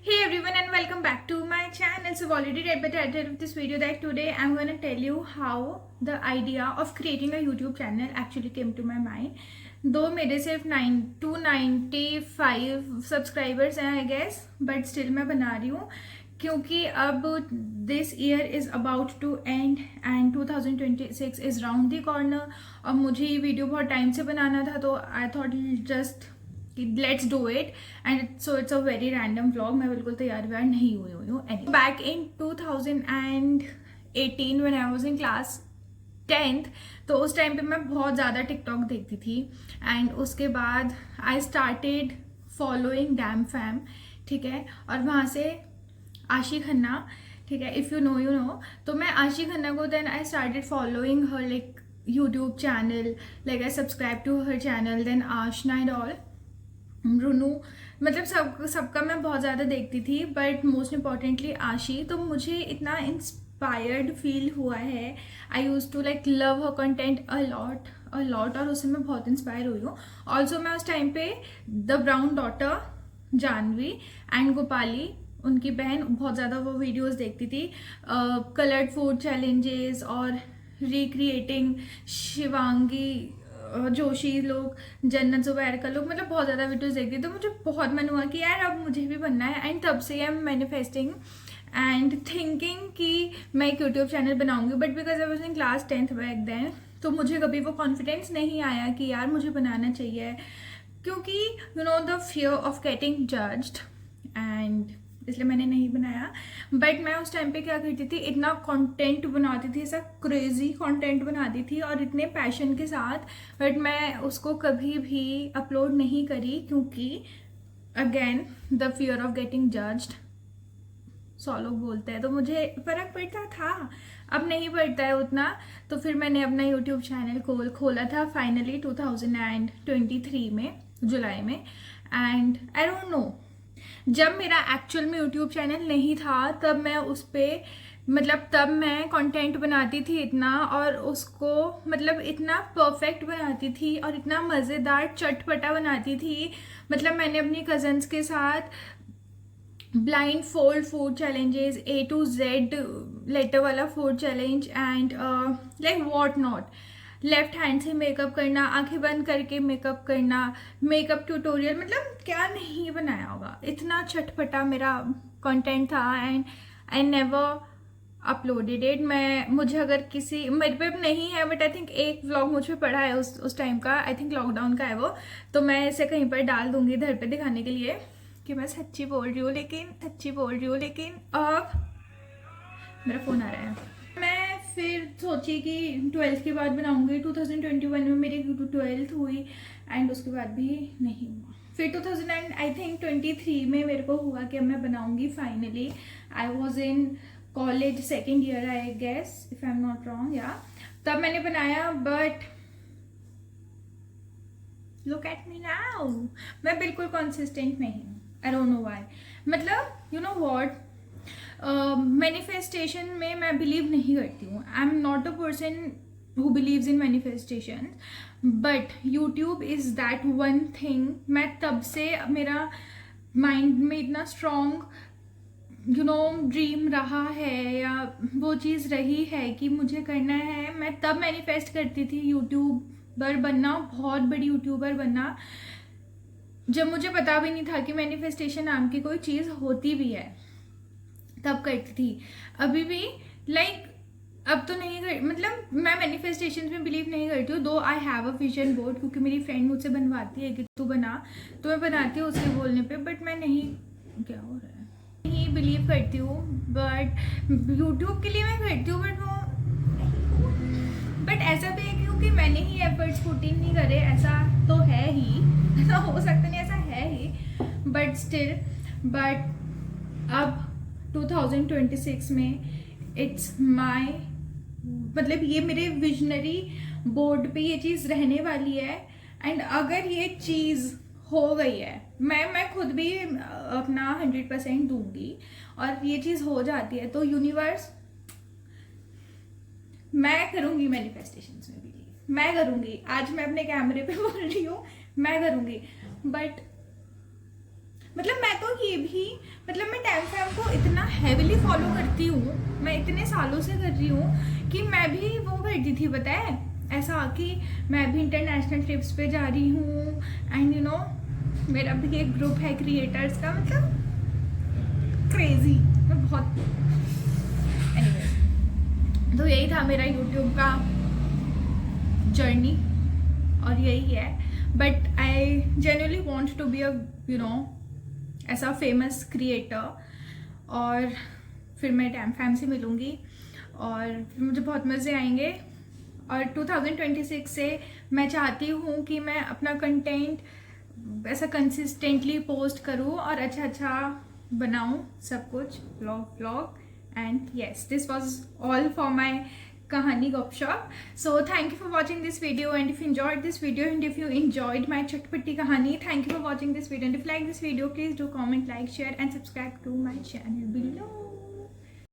Hey everyone and welcome back to my channel. So I've already read the title of this video that today I'm going to tell you how the idea of creating a YouTube channel actually came to my mind. Though मेरे सिर्फ 295 subscribers हैं I guess, but still मैं बना रही हूँ क्योंकि अब this year is about to end and 2026 is round the corner और मुझे ये वीडियो बहुत टाइम से बनाना था, तो I thought just let's do it and so it's a very random vlog. मैं बिल्कुल तैयार व्यार नहीं हुई हूँ. Back in 2018 when I was in class 10th, तो उस टाइम पे मैं बहुत ज़्यादा टिकटॉक देखती थी एंड उसके बाद आई स्टार्टेड फॉलोइंग डैम फैम, ठीक है, और वहाँ से आशी खन्ना, ठीक है, इफ़ यू नो. तो मैं आशी खन्ना को then I started following her like YouTube channel, like I subscribe to her channel, then Aashna and all, Runu, मतलब सबका मैं बहुत ज़्यादा देखती थी, बट मोस्ट इम्पॉर्टेंटली आशी. तो मुझे इतना इंस्पायर्ड फील हुआ है. I use to like love her content a lot और उससे मैं बहुत इंस्पायर हुई हूँ. ऑल्सो मैं उस टाइम पे the brown daughter Janvi and Gopali, उनकी बहन, बहुत ज़्यादा वो वीडियोस देखती थी. कलर्ड फूड चैलेंजेस और रिक्रिएटिंग शिवांगी जोशी लोग, जन्नत जुबैर का लोग, मतलब बहुत ज़्यादा वीडियोस देखती. तो मुझे बहुत मन हुआ कि यार अब मुझे भी बनना है. एंड तब से I am manifesting and thinking कि मैं एक यूट्यूब चैनल बनाऊंगी. But because I was in class 10th back then, तो मुझे कभी वो कॉन्फिडेंस नहीं आया कि यार मुझे बनाना चाहिए, क्योंकि you know the fear of getting judged, and इसलिए मैंने नहीं बनाया. बट मैं उस टाइम पे क्या करती थी, इतना कंटेंट बनाती थी, ऐसा क्रेजी कंटेंट बनाती थी और इतने पैशन के साथ, बट मैं उसको कभी भी अपलोड नहीं करी क्योंकि again the fear of getting judged, 100 लोग बोलते हैं. तो मुझे फ़र्क पड़ता था, अब नहीं पड़ता है उतना. तो फिर मैंने अपना यूट्यूब चैनल खोला था फाइनली 2023 में, जुलाई में. एंड आई डोंट नो, जब मेरा एक्चुअल में यूट्यूब चैनल नहीं था तब मैं उस पर, मतलब तब मैं कंटेंट बनाती थी इतना, और उसको मतलब इतना परफेक्ट बनाती थी और इतना मज़ेदार चटपटा बनाती थी. मतलब मैंने अपनी कज़न्स के साथ blindfold food challenges, A to Z letter वाला food challenge and like what not, left hand से मेकअप करना, आंखें बंद करके मेकअप करना, मेकअप ट्यूटोरियल, मतलब क्या नहीं बनाया होगा. इतना चटपटा मेरा कंटेंट था and I never uploaded it. मुझे अगर किसी, मेरे पे नहीं है बट आई थिंक एक व्लॉग मुझ पे पड़ा है उस टाइम का, आई थिंक लॉकडाउन का है वो, तो मैं इसे कहीं पर डाल दूंगी इधर पे दिखाने के लिए कि मैं सच्ची बोल रही हूँ. लेकिन अब मेरा फ़ोन आ रहा है. मैं फिर सोची कि 12th के बाद बनाऊंगी. 2021 में मेरी 12th हुई एंड उसके बाद भी नहीं हुआ. फिर 2023 में मेरे को हुआ कि मैं बनाऊंगी finally. I was in college second year I guess, if I am not wrong, या तब मैंने बनाया. But look at me now, मैं बिल्कुल कंसिस्टेंट नहीं हूँ. I don't know why. मतलब यू नो व्हाट, मैनिफेस्टेशन में मैं बिलीव नहीं करती हूँ. I am not a person who believes in manifestation, but YouTube is that one thing. मैं तब से मेरा माइंड में इतना स्ट्रॉन्ग यू नो ड्रीम रहा है या वो चीज़ रही है कि मुझे करना है. मैं तब मैनिफेस्ट करती थी यूट्यूबर बनना, बहुत बड़ी यूट्यूबर बनना, जब मुझे पता भी नहीं था कि मैनिफेस्टेशन नाम की कोई चीज़ होती भी है. तब करती थी. अभी भी लाइक अब तो नहीं कर, मतलब मैं मैनिफेस्टेशन में बिलीव नहीं करती हूँ. दो I have a vision board, क्योंकि मेरी फ्रेंड मुझसे बनवाती है कि तू बना, तो मैं बनाती हूँ उसके बोलने पे. बट मैं नहीं, क्या हो रहा है, नहीं बिलीव करती हूँ. बट यूट्यूब के लिए मैं करती हूँ, बट ऐसा भी है क्योंकि मैंने ही एफर्ट्स पुट इन नहीं करे, ऐसा तो है ही, ऐसा हो सकता नहीं, ऐसा है ही, बट स्टिल. बट अब 2026 में इट्स माई, मतलब ये मेरे विजनरी बोर्ड पे ये चीज़ रहने वाली है. एंड अगर ये चीज़ हो गई है, मैं खुद भी अपना 100% दूंगी, और ये चीज़ हो जाती है तो यूनिवर्स, मैं करूँगी मैनिफेस्टेशंस में बिलीव, मैं करूँगी. आज मैं अपने कैमरे पे बोल रही हूँ, मैं करूँगी. बट मतलब मैं तो ये भी, मतलब मैं डैम फैम को इतना हैविली फॉलो करती हूँ, मैं इतने सालों से कर रही हूँ कि मैं भी वो करती थी, पता है, ऐसा कि मैं भी इंटरनेशनल ट्रिप्स पे जा रही हूँ, एंड यू नो मेरा भी एक ग्रुप है क्रिएटर्स का, मतलब क्रेजी, मैं बहुत anyway, तो यही था मेरा यूट्यूब का जर्नी और यही है। But I genuinely want to be a you know ऐसा फेमस क्रिएटर, और फिर मैं डैम फैम से मिलूँगी और फिर मुझे बहुत मज़े आएंगे। और 2026 से मैं चाहती हूँ कि मैं अपना कंटेंट ऐसा कंसिस्टेंटली पोस्ट करूँ और अच्छा अच्छा बनाऊँ सब कुछ, vlog and yes, this was all for my Kahani Gopshop. So thank you for watching this video, and if you enjoyed this video and if you enjoyed my Chatpatti Kahani, thank you for watching this video, and if you like this video, please do comment, like, share and subscribe to my channel below.